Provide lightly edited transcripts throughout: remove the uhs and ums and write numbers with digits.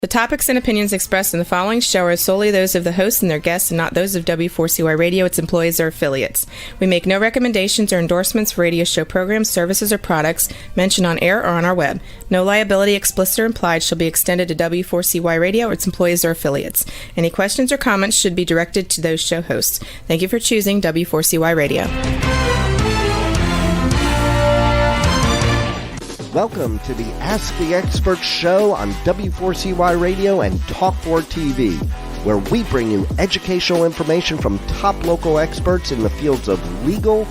The topics and opinions expressed in the following show are solely those of the hosts and their guests and not those of W4CY Radio, its employees, or affiliates. We make no recommendations or endorsements for radio show programs, services, or products mentioned on air or on our web. No liability, explicit or implied, shall be extended to W4CY Radio or its employees or affiliates. Any questions or comments should be directed to those show hosts. Thank you for choosing W4CY Radio. Welcome to the Ask the Expert show on W4CY Radio and Talk4 TV, where we bring you educational information from top local experts in the fields of legal,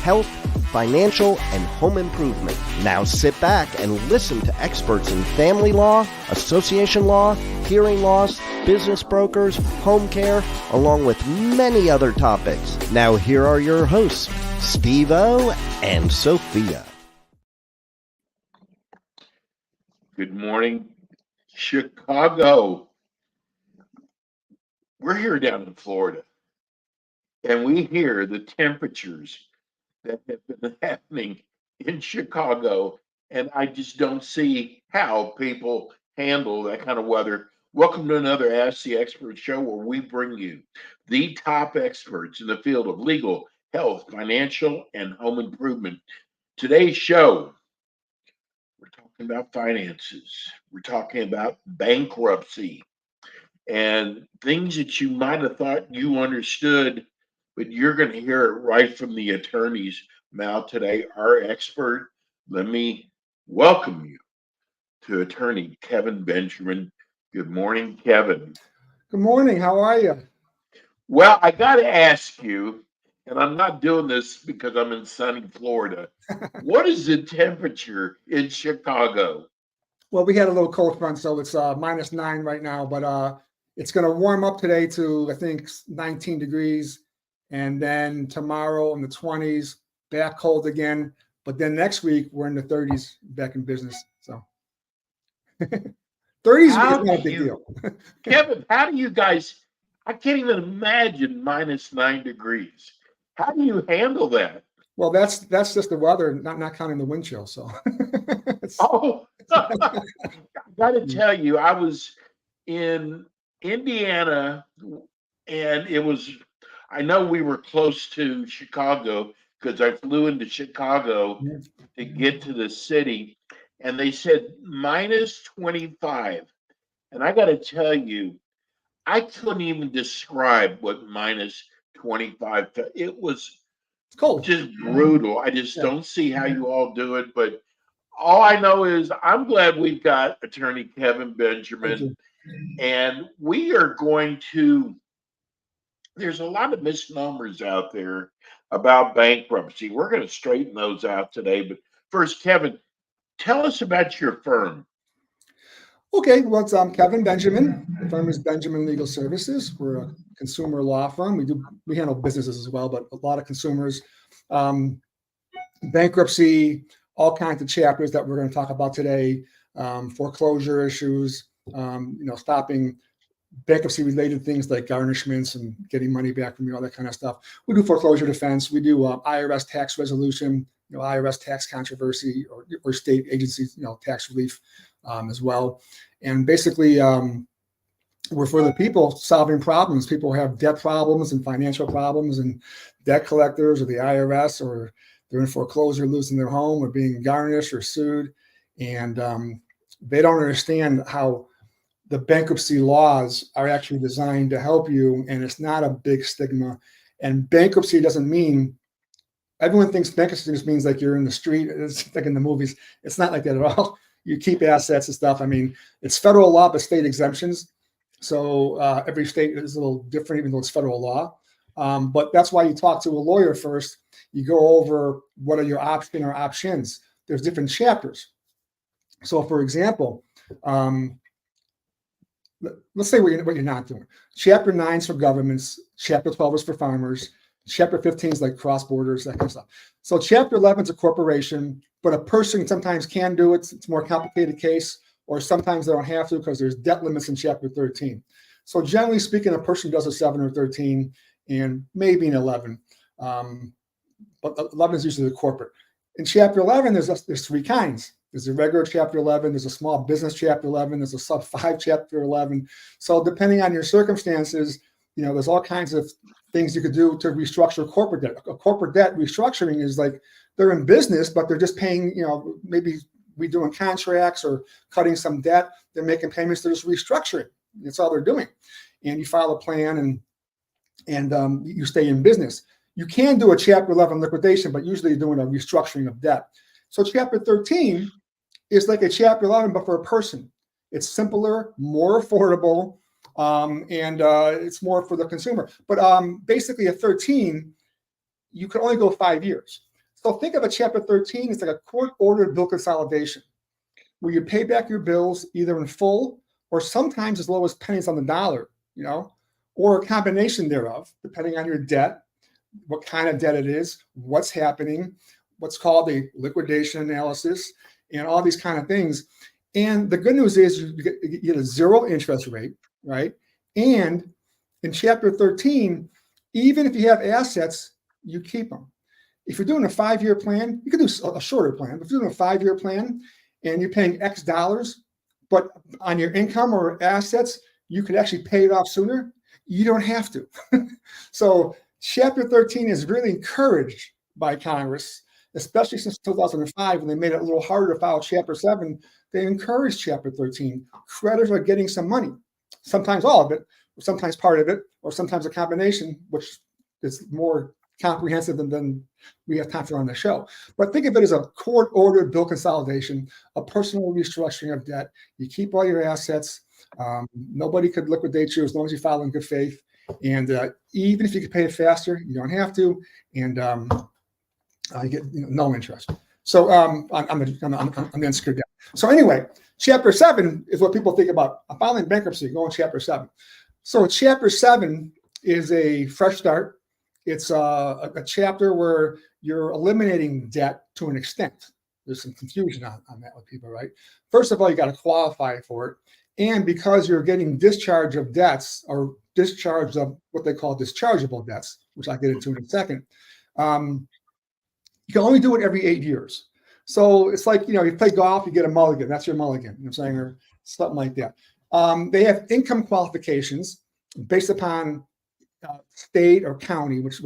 health, financial, and home improvement. Now sit back and listen to experts in family law, association law, hearing loss, business brokers, home care, along with many other topics. Now here are your hosts, Steve-O and Sophia. Good morning, Chicago. We're here down in Florida, and we hear the temperatures that have been happening in Chicago, and I just don't see how people handle that kind of weather. Welcome to another Ask the Expert show, where we bring you the top experts in the field of legal, health, financial, and home improvement. Today's show, we're talking about finances. We're talking about bankruptcy and things that you might have thought you understood, but you're going to hear it right from the attorney's mouth today. Our expert, let me welcome you to attorney Kevin Benjamin. Good morning, Kevin. Good morning. How are you? Well, I got to ask you, and I'm not doing this because I'm in sunny Florida. What is the temperature in Chicago? Well, we had a little cold front, so it's -9 right now, but it's going to warm up today to, I think, 19 degrees. And then tomorrow in the 20s, back cold again. But then next week, we're in the 30s, back in business. So 30s is not a big deal. Kevin, how do you guys, I can't even imagine -9 degrees. How do you handle that? Well, that's just the weather, not counting the wind chill. So, oh, I got to tell you, I was in Indiana, and it was, I know we were close to Chicago because I flew into Chicago to get to the city, and they said -25. And I got to tell you, I couldn't even describe what -25. It was cold, just brutal. I just don't see how you all do it. But all I know is I'm glad we've got attorney Kevin Benjamin, and we are going to. There's a lot of misnomers out there about bankruptcy. We're going to straighten those out today. But first, Kevin, tell us about your firm. Okay, well, it's Kevin Benjamin. The firm is Benjamin Legal Services. We're a consumer law firm. We handle businesses as well, but a lot of consumers, bankruptcy, all kinds of chapters that we're going to talk about today, foreclosure issues, stopping bankruptcy-related things like garnishments and getting money back from you, all that kind of stuff. We do foreclosure defense. We do IRS tax resolution, IRS tax controversy, or state agencies, tax relief as well. And basically, we're for the people solving problems. People have debt problems and financial problems, and debt collectors or the IRS, or they're in foreclosure, losing their home, or being garnished or sued. And they don't understand how the bankruptcy laws are actually designed to help you, and it's not a big stigma. And bankruptcy doesn't mean, everyone thinks bankruptcy just means like you're in the street. It's like in the movies. It's not like that at all. You keep assets and stuff. I mean, it's federal law, but state exemptions. So every state is a little different, even though it's federal law. But that's why you talk to a lawyer first. You go over what are your options or options. There's different chapters. So, for example, let's say what you're not doing. Chapter 9 is for governments. Chapter 12 is for farmers. Chapter 15 is like cross borders, that kind of stuff. So Chapter 11 is a corporation, but a person sometimes can do it. It's a more complicated case, or sometimes they don't have to because there's debt limits in Chapter 13. So generally speaking, a person does a 7 or 13 and maybe an 11. But 11 is usually the corporate. In Chapter 11, there's 3 kinds. There's a regular Chapter 11. There's a small business Chapter 11. There's a sub 5 Chapter 11. So depending on your circumstances, there's all kinds of things you could do to restructure corporate debt. A corporate debt restructuring is like they're in business, but they're just paying, maybe redoing contracts or cutting some debt. They're making payments. They're just restructuring. That's all they're doing. And you file a plan and you stay in business. You can do a Chapter 11 liquidation, but usually you're doing a restructuring of debt. So Chapter 13 is like a Chapter 11, but for a person. It's simpler, more affordable, and it's more for the consumer. But basically, a 13, you can only go 5 years. So think of a Chapter 13, it's like a court-ordered bill consolidation, where you pay back your bills either in full or sometimes as low as pennies on the dollar, or a combination thereof, depending on your debt, what kind of debt it is, what's happening, what's called a liquidation analysis, and all these kind of things. And the good news is you get a zero interest rate, right? And in Chapter 13, even if you have assets, you keep them. If you're doing a 5-year plan, you can do a shorter plan. If you're doing a 5-year plan and you're paying X dollars, but on your income or assets, you could actually pay it off sooner. You don't have to. So Chapter 13 is really encouraged by Congress, especially since 2005 when they made it a little harder to file Chapter 7. They encouraged Chapter 13. Creditors are getting some money, sometimes all of it, or sometimes part of it, or sometimes a combination, which is more comprehensive than we have time for on the show. But think of it as a court-ordered bill consolidation, a personal restructuring of debt. You keep all your assets. Nobody could liquidate you as long as you file in good faith. And even if you could pay it faster, you don't have to. And you get no interest. So on the unsecured debt. So anyway, Chapter 7 is what people think about filing bankruptcy, going Chapter 7. So Chapter 7 is a fresh start. It's a chapter where you're eliminating debt to an extent. There's some confusion on that with people, right? First of all, you got to qualify for it. And because you're getting discharge of debts or discharge of what they call dischargeable debts, which I'll get into in a second, you can only do it every 8 years. So it's like, you play golf, you get a mulligan. That's your mulligan, you know what I'm saying, or something like that. They have income qualifications based upon state or county, which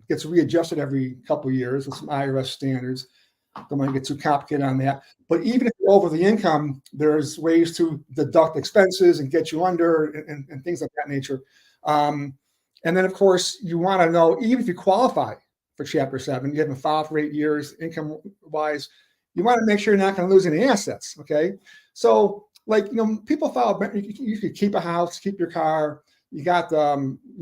gets readjusted every couple of years with some IRS standards. Don't want to get too complicated on that. But even if you're over the income, there's ways to deduct expenses and get you under and things of that nature. And then, of course, you want to know, even if you qualify for Chapter 7, you haven't filed for 8 years, income-wise, you want to make sure you're not going to lose any assets, okay? So, people file, you could keep a house, keep your car, you got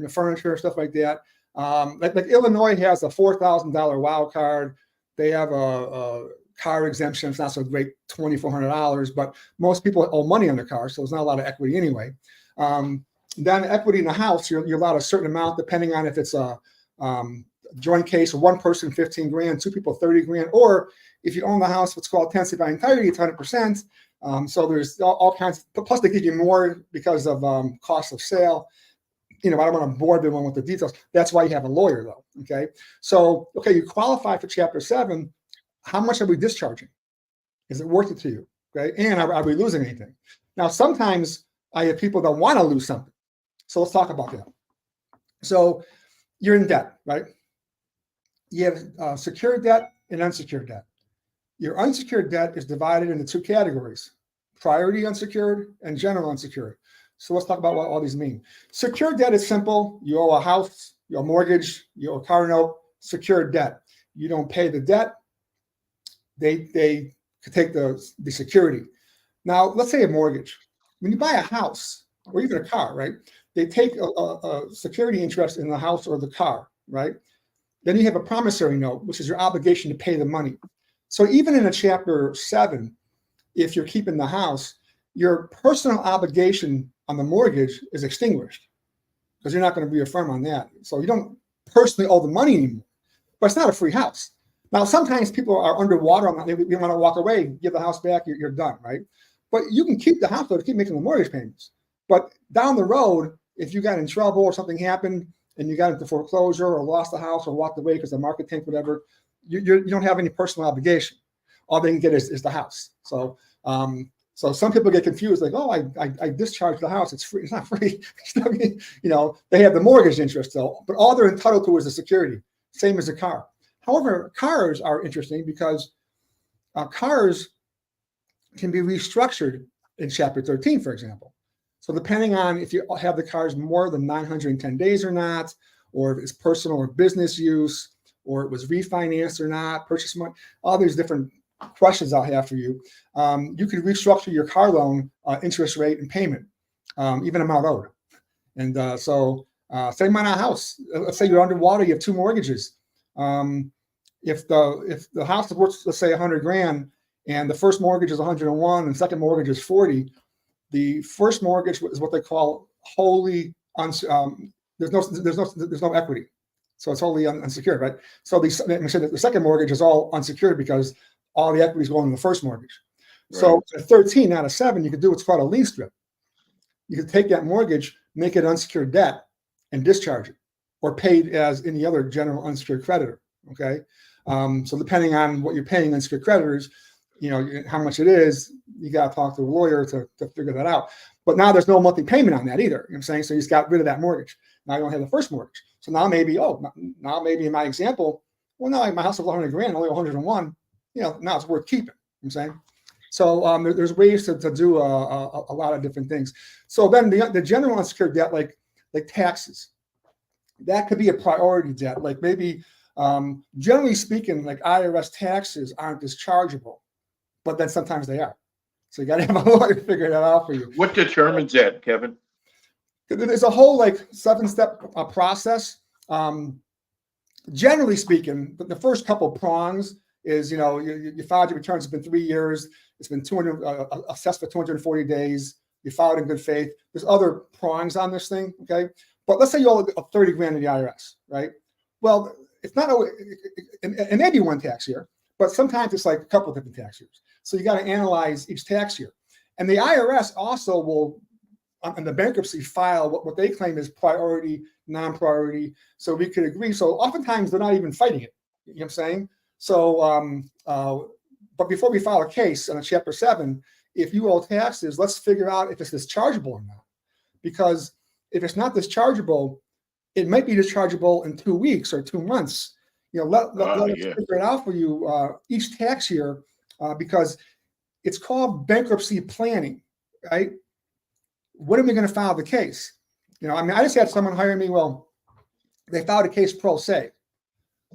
furniture, stuff like that. Like Illinois has a $4,000 wild card. They have a car exemption. It's not so great, $2,400, but most people owe money on their car, so there's not a lot of equity anyway. Then equity in the house, you're allowed a certain amount depending on if it's a joint case, one person, 15 grand, two people, 30 grand, or if you own the house, what's called tenancy by entirety, it's 100%. So there's all kinds, plus they give you more because of cost of sale. I don't want to bore everyone with the details. That's why you have a lawyer, though. Okay. So, you qualify for Chapter 7. How much are we discharging? Is it worth it to you? Okay. And are we losing anything? Now, sometimes I have people that want to lose something. So let's talk about that. So you're in debt, right? You have secured debt and unsecured debt. Your unsecured debt is divided into two categories: priority unsecured and general unsecured. So let's talk about what all these mean. Secured debt is simple. You owe a house, you owe a mortgage, you owe a car note, secured debt. You don't pay the debt, they could take the security. Now, let's say a mortgage. When you buy a house or even a car, right, they take a security interest in the house or the car, right? Then you have a promissory note, which is your obligation to pay the money. So even in a Chapter 7, if you're keeping the house, your personal obligation on the mortgage is extinguished because you're not going to reaffirm on that. So you don't personally owe the money anymore, but it's not a free house. Now, sometimes people are underwater on that. They want to walk away, give the house back, you're done, right? But you can keep the house, though, to keep making the mortgage payments. But down the road, if you got in trouble or something happened and you got into foreclosure or lost the house or walked away because the market tanked, whatever, you don't have any personal obligation. all they can get is the house. So so some people get confused, like, oh, I discharged the house. It's free. It's not free. They have the mortgage interest though, but all they're entitled to is the security, same as a car. However, cars are interesting because cars can be restructured in Chapter 13, for example. So depending on if you have the cars more than 910 days or not, or if it's personal or business use, or it was refinanced or not, purchase money, all these different questions I'll have for you. You can restructure your car loan interest rate and payment, even amount owed. And say mine a house. Let's say you're underwater, you have two mortgages. If the house is worth, let's say, 100 grand, and the first mortgage is 101 and second mortgage is 40, the first mortgage is what they call wholly there's no equity, so it's wholly unsecured, right? So the second mortgage is all unsecured because all the equity is going in the first mortgage. Right. So at 13 out of 7, you could do what's called a lien strip. You could take that mortgage, make it unsecured debt, and discharge it, or paid as any other general unsecured creditor. Okay, so depending on what you're paying unsecured creditors, how much it is, you got to talk to a lawyer to figure that out. But now there's no monthly payment on that either. You know what I'm saying? So you just got rid of that mortgage. Now you don't have the first mortgage. So now maybe in my example, well, now my house is 100 grand, only 101. Now it's worth keeping. You know what I'm saying? So there's ways to do a lot of different things. So then the general unsecured debt, like taxes, that could be a priority debt. Like maybe generally speaking, like IRS taxes aren't dischargeable, but then sometimes they are. So you got to have a lawyer to figure that out for you. What determines that, Kevin? There's a whole 7-step process. Generally speaking, the first couple prongs is, you filed your returns. It's been 3 years. It's been assessed for 240 days. You filed in good faith. There's other prongs on this thing, okay? But let's say you owe 30 grand to the IRS, right? Well, it's not always, it may be one tax year, but sometimes it's like a couple of different tax years. So you got to analyze each tax year. And the IRS also will, on the bankruptcy, file what they claim is priority, non-priority. So we could agree. So oftentimes they're not even fighting it. You know what I'm saying? So, but before we file a case on a Chapter 7, if you owe taxes, let's figure out if it's dischargeable or not. Because if it's not dischargeable, it might be dischargeable in 2 weeks or 2 months. Let us figure it out for you each tax year, because it's called bankruptcy planning, right? When are we going to file the case? I just had someone hire me. Well, they filed a case pro se.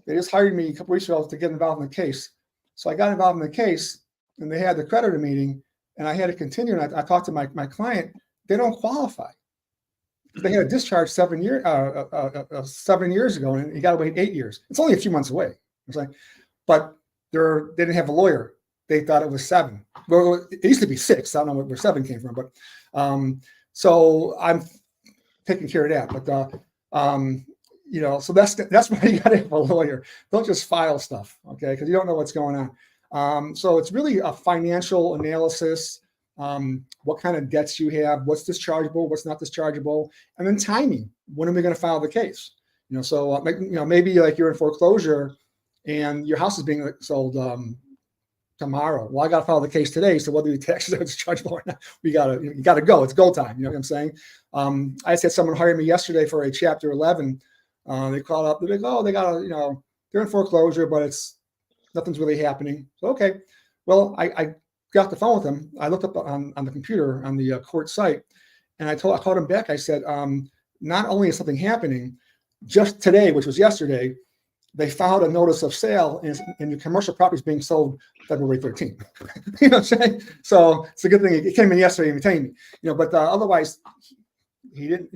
They just hired me a couple weeks ago to get involved in the case. So I got involved in the case, and they had the creditor meeting, and I had to continue. And I talked to my client. They don't qualify. They had a discharge 7 years ago, and you got to wait 8 years. It's only a few months away. It's like, but they didn't have a lawyer. They thought it was 7. Well, it used to be 6. I don't know where 7 came from, but so I'm taking care of that. But so that's why you got to have a lawyer. Don't just file stuff, okay? Because you don't know what's going on. So it's really a financial analysis. What kind of debts you have, what's dischargeable, what's not dischargeable, and then timing. When are we going to file the case? So maybe like you're in foreclosure and your house is being sold tomorrow. Well, I got to file the case today. So whether your taxes are dischargeable or not, you got to go. It's go time. You know what I'm saying? I just had someone hire me yesterday for a Chapter 11. They called up. They're like, oh, they got they're in foreclosure, but nothing's really happening. So okay, well, I got the phone with him. I looked up on the computer on the court site, and I called him back. I said, not only is something happening, just today, which was yesterday, they filed a notice of sale, and the commercial property is being sold February 13th. You know what I'm saying? So it's a good thing it came in yesterday and retained me. But otherwise, he didn't.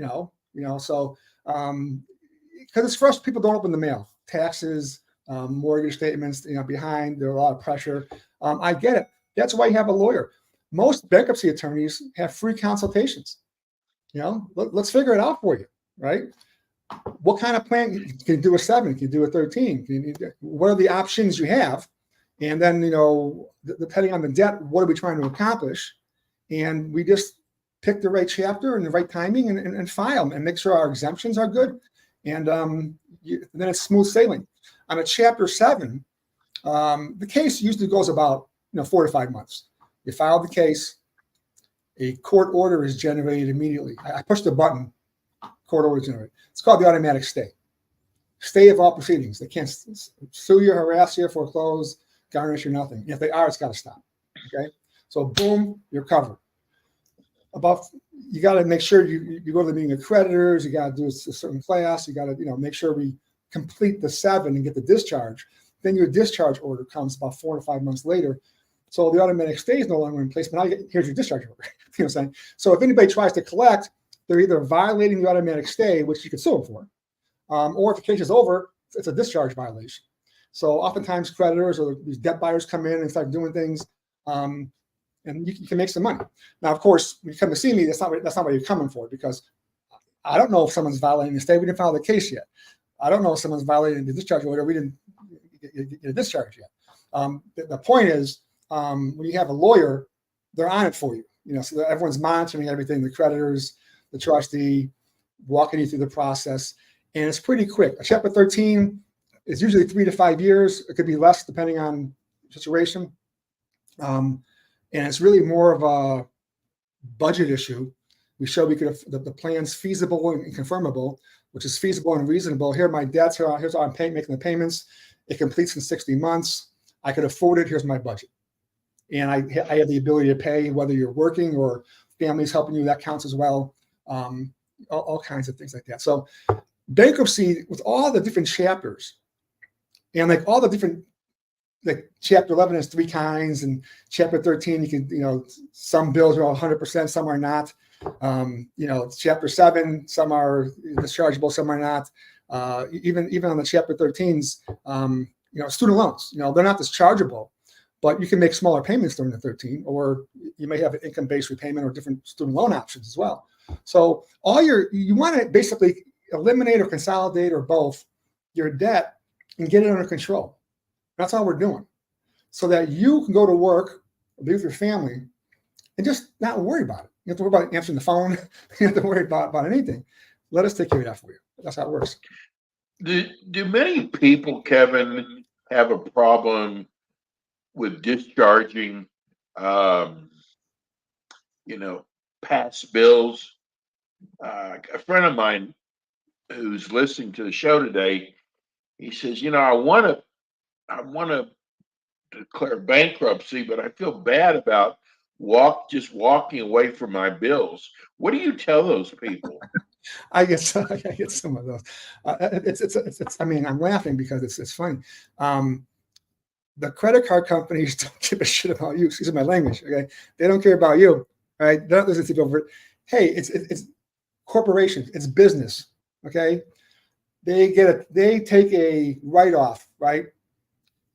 So because it's first, people don't open the mail, taxes, mortgage statements. Behind, there's a lot of pressure. I get it. That's why you have a lawyer. Most bankruptcy attorneys have free consultations. Let's figure it out for you, right? What kind of plan? Can you do a 7? Can you do a 13? What are the options you have? And then, depending on the debt, what are we trying to accomplish? And we just pick the right chapter and the right timing and file and make sure our exemptions are good. And then it's smooth sailing. On a Chapter 7, the case usually goes about 4 to 5 months. You file the case, a court order is generated immediately. I push the button, court order is generated. It's called the automatic stay. Stay of all proceedings. They can't sue you, harass you, foreclose, garnish you, nothing. If they are, it's got to stop. Okay, so boom, you're covered. You got to make sure you go to the meeting of creditors. You got to do a certain class. You got to make sure we complete the 7 and get the discharge. Then your discharge order comes about 4 to 5 months later. So the automatic stay is no longer in place, but now here's your discharge order. You know what I'm saying? So if anybody tries to collect, they're either violating the automatic stay, which you can sue them for, or if the case is over, it's a discharge violation. So oftentimes creditors or these debt buyers come in and start doing things, and you can make some money. Now, of course, when you come to see me, that's not what you're coming for, because I don't know if someone's violating the stay. We didn't file the case yet. I don't know if someone's violating the discharge order. We didn't get a discharge yet. The point is, when you have a lawyer, they're on it for you. So that everyone's monitoring everything, the creditors, the trustee, walking you through the process. And it's pretty quick. A Chapter 13 is usually 3 to 5 years. It could be less depending on situation. And it's really more of a budget issue. We show the plan's feasible and confirmable, which is feasible and reasonable. Here are my debts. Here's how I'm making the payments. It completes in 60 months. I could afford it. Here's my budget. And I have the ability to pay whether you're working or family's helping you. That counts as well. All kinds of things like that. So bankruptcy, with all the different chapters, and like all the different, like Chapter 11 has 3 kinds, and Chapter 13, you can, some bills are 100%, some are not. Chapter 7, some are dischargeable, some are not. Even on the Chapter 13s, student loans, they're not dischargeable, but you can make smaller payments during the 13, or you may have an income-based repayment or different student loan options as well. So you want to basically eliminate or consolidate or both your debt and get it under control. That's all we're doing, so that you can go to work, be with your family, and just not worry about it. You don't have to worry about answering the phone. You don't have to worry about anything. Let us take care of that for you. That's how it works. Do many people, Kevin, have a problem with discharging, past bills? A friend of mine who's listening to the show today, he says, I want to declare bankruptcy, but I feel bad about walking away from my bills. What do you tell those people? I get some of those. I mean, I'm laughing because it's funny. The credit card companies don't give a shit about you. Excuse my language. Okay, they don't care about you. Right? They're not listening to people. Hey, it's corporations. It's business. Okay, they take a write-off. Right?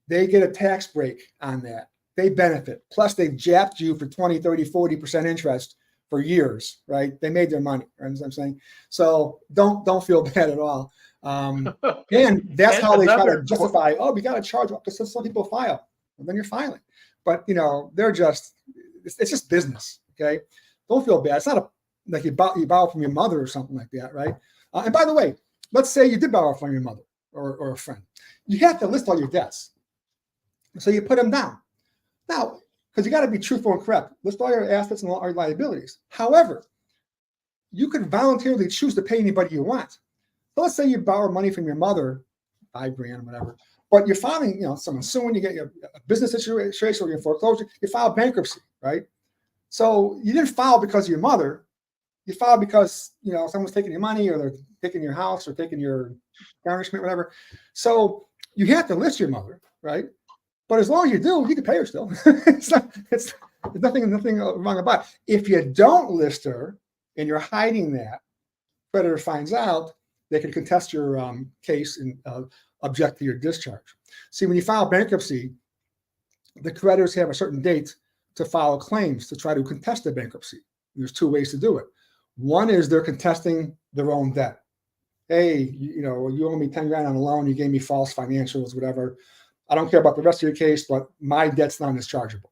They get a tax break on that. They benefit. Plus, they've japped you for 20, 30, 40% interest for years, right? They made their money, right? That's what I'm saying. So don't feel bad at all. And that's how they try to justify, we got to charge up, because some people file, and then you're filing. But, it's just business, okay? Don't feel bad. It's not like you borrow from your mother or something like that, right? And by the way, let's say you did borrow from your mother or a friend. You have to list all your debts. So you put them down. Now, because you got to be truthful and correct, list all your assets and all your liabilities. However, you could voluntarily choose to pay anybody you want. So let's say you borrow money from your mother, $5,000 or whatever, but you're filing, someone suing, you get a business situation or your foreclosure, you file bankruptcy, right? So you didn't file because of your mother. You filed because, someone's taking your money, or they're taking your house, or taking your garnishment, whatever. So you have to list your mother, right? But as long as you do, you can pay her still. It's nothing wrong about it. If you don't list her and you're hiding that, creditor finds out, they can contest your case and object to your discharge. See, when you file bankruptcy, the creditors have a certain date to file claims to try to contest the bankruptcy. There's 2 ways to do it. One is they're contesting their own debt. Hey, you owe me $10,000 on a loan. You gave me false financials, whatever. I don't care about the rest of your case, but my debt's not dischargeable,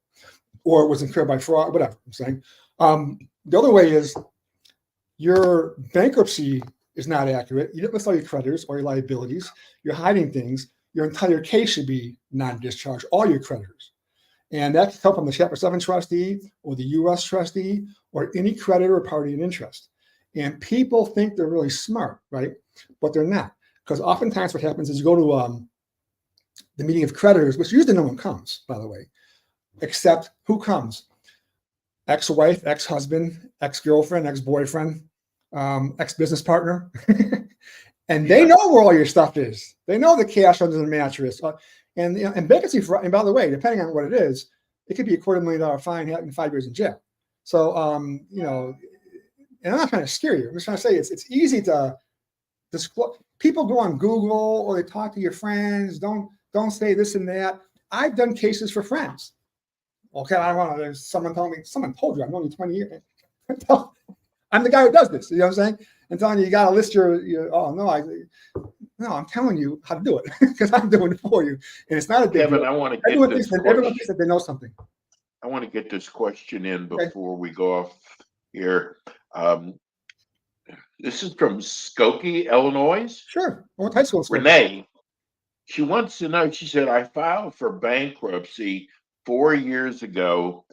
or it was incurred by fraud, whatever I'm saying. The other way is your bankruptcy is not accurate. You didn't list all your creditors or your liabilities. You're hiding things. Your entire case should be non-discharged, all your creditors. And that can come from the Chapter 7 trustee or the U.S. trustee or any creditor or party in interest. And people think they're really smart, right? But they're not. Because oftentimes what happens is you go to the meeting of creditors, which usually no one comes, by the way, except who comes? Ex-wife, ex-husband, ex-girlfriend, ex-boyfriend, ex-business partner. And they know where all your stuff is. They know the cash under the mattress. And bankruptcy, and by the way, depending on what it is, it could be a $250,000 fine and 5 years in jail. So, and I'm not trying to scare you. I'm just trying to say it's easy to disclose. People go on Google or they talk to your friends. Don't say this and that. I've done cases for friends. Okay, I don't want to. Someone told you I've known you 20 years. I'm the guy who does this. You know what I'm saying? And telling you got to list your I'm telling you how to do it because I'm doing it for you. And it's not a big Kevin, deal. I want to get everyone thinks that they know something. I want to get this question in before we go off here. This is from Skokie, Illinois. Sure. I went to high school. Renee, she wants to know, she said, I filed for bankruptcy 4 years ago,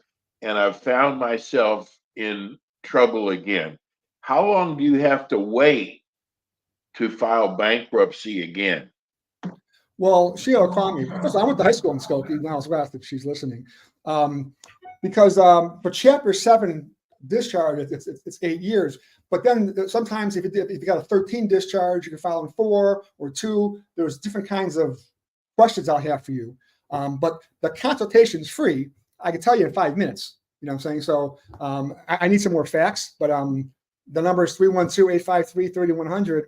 and I've found myself in trouble again. How long do you have to wait to file bankruptcy again? Well, she'll call me. I went to high school in Skokie. Now I was asked if she's listening. Because for Chapter 7 discharge, it's 8 years. But then sometimes if you got a 13 discharge, you can file in 4 or 2. There's different kinds of questions I'll have for you. But the consultation is free. I can tell you in 5 minutes. You know what I'm saying? So I need some more facts. But the number is 312-853-3100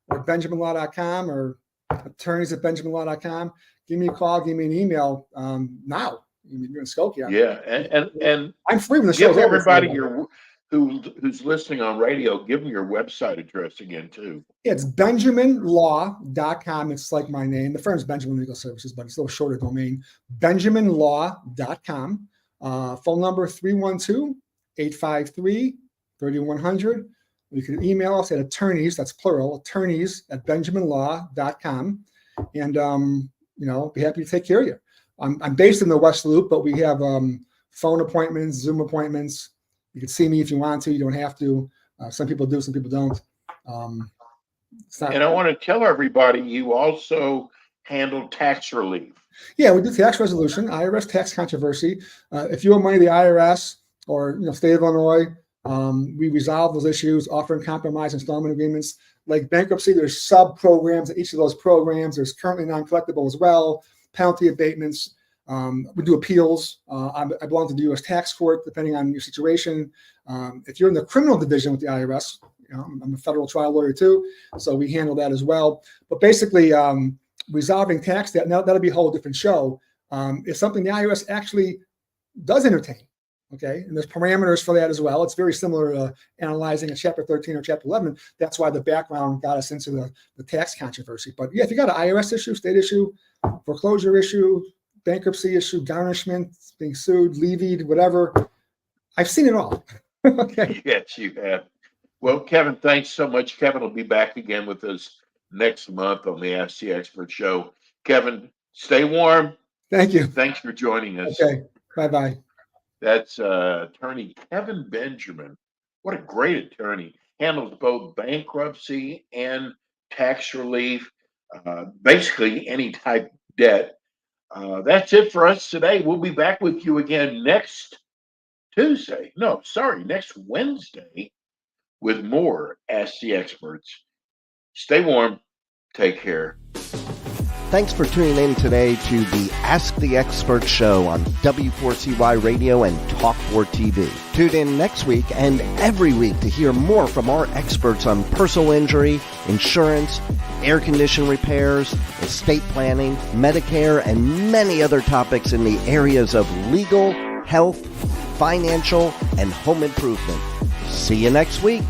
or BenjaminLaw.com or attorneys@BenjaminLaw.com. Give me a call. Give me an email now. You're in Skokie. Yeah, and I'm free when the show's give over. everybody who's listening on radio, give them your website address again too. It's BenjaminLaw.com. It's like my name. The firm's Benjamin Legal Services, but it's a little shorter domain. BenjaminLaw.com. Phone number 312-853-3100. You can email us at attorneys, that's plural, attorneys@BenjaminLaw.com. And, be happy to take care of you. I'm based in the West Loop, but we have phone appointments, Zoom appointments. You can see me if you want to. You don't have to. Some people do, some people don't. And I want to tell everybody you also handle tax relief. Yeah, we do tax resolution, IRS tax controversy. If you owe money to the IRS or state of Illinois, we resolve those issues, offering compromise installment agreements. Like bankruptcy, there's sub-programs at each of those programs. There's currently non-collectible as well, penalty abatements. We do appeals. I belong to the U.S. tax court, depending on your situation. If you're in the criminal division with the IRS, I'm a federal trial lawyer too, so we handle that as well. But basically, resolving tax debt, now that'll be a whole different show, is something the IRS actually does entertain. Okay, and there's parameters for that as well. It's very similar to analyzing a Chapter 13 or Chapter 11. That's why the background got us into the tax controversy. But yeah, if you got an IRS issue, state issue, foreclosure issue, bankruptcy issue, garnishment, being sued, levied, whatever, I've seen it all. Okay. Yes, you have. Well, Kevin, thanks so much. Kevin will be back again with us next month on the Ask the Expert show. Kevin, stay warm. Thank you. Thanks for joining us. Okay. Bye-bye. That's attorney Kevin Benjamin. What a great attorney. Handles both bankruptcy and tax relief, basically any type of debt. That's it for us today. We'll be back with you again next Wednesday with more Ask the Experts. Stay warm. Take care. Thanks for tuning in today to the Ask the Expert show on W4CY Radio and Talk4 TV. Tune in next week and every week to hear more from our experts on personal injury, insurance, air condition repairs, estate planning, Medicare, and many other topics in the areas of legal, health, financial, and home improvement. See you next week.